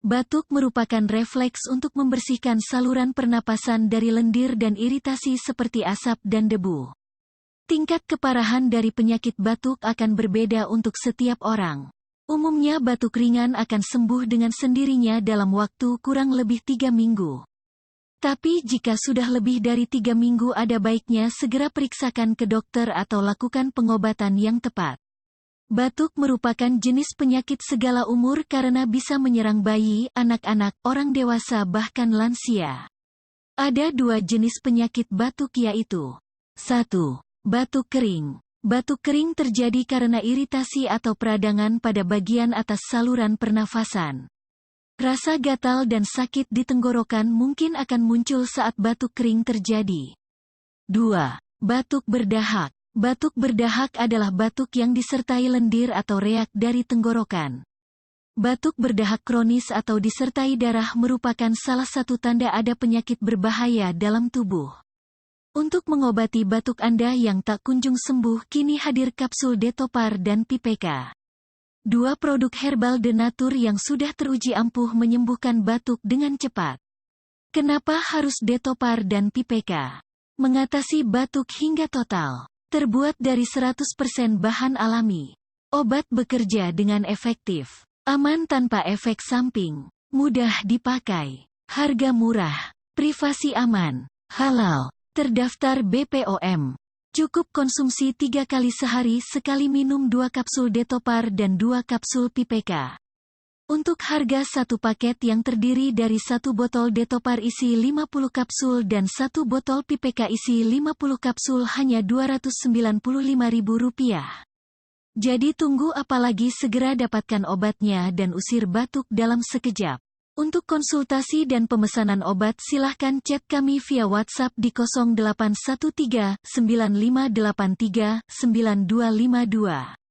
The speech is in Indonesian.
Batuk merupakan refleks untuk membersihkan saluran pernapasan dari lendir dan iritasi seperti asap dan debu. Tingkat keparahan dari penyakit batuk akan berbeda untuk setiap orang. Umumnya batuk ringan akan sembuh dengan sendirinya dalam waktu kurang lebih 3 minggu. Tapi jika sudah lebih dari 3 minggu ada baiknya segera periksakan ke dokter atau lakukan pengobatan yang tepat. Batuk merupakan jenis penyakit segala umur karena bisa menyerang bayi, anak-anak, orang dewasa bahkan lansia. Ada 2 jenis penyakit batuk yaitu 1. Batuk kering. Batuk kering terjadi karena iritasi atau peradangan pada bagian atas saluran pernafasan. Rasa gatal dan sakit di tenggorokan mungkin akan muncul saat batuk kering terjadi. 2. Batuk berdahak. Batuk berdahak adalah batuk yang disertai lendir atau reak dari tenggorokan. Batuk berdahak kronis atau disertai darah merupakan salah satu tanda ada penyakit berbahaya dalam tubuh. Untuk mengobati batuk Anda yang tak kunjung sembuh, kini hadir kapsul Detopar dan Pipeka. 2 produk herbal de nature yang sudah teruji ampuh menyembuhkan batuk dengan cepat. Kenapa harus Detopar dan Pipeka? Mengatasi batuk hingga total. Terbuat dari 100% bahan alami. Obat bekerja dengan efektif. Aman tanpa efek samping. Mudah dipakai. Harga murah. Privasi aman. Halal. Terdaftar BPOM. Cukup konsumsi 3 kali sehari, sekali minum 2 kapsul Detopar dan 2 kapsul Pipeka. Untuk harga 1 paket yang terdiri dari 1 botol Detopar isi 50 kapsul dan 1 botol Pipeka isi 50 kapsul hanya Rp295.000. Jadi tunggu apa lagi, segera dapatkan obatnya dan usir batuk dalam sekejap. Untuk konsultasi dan pemesanan obat silahkan chat kami via WhatsApp di 0813 9583 9252.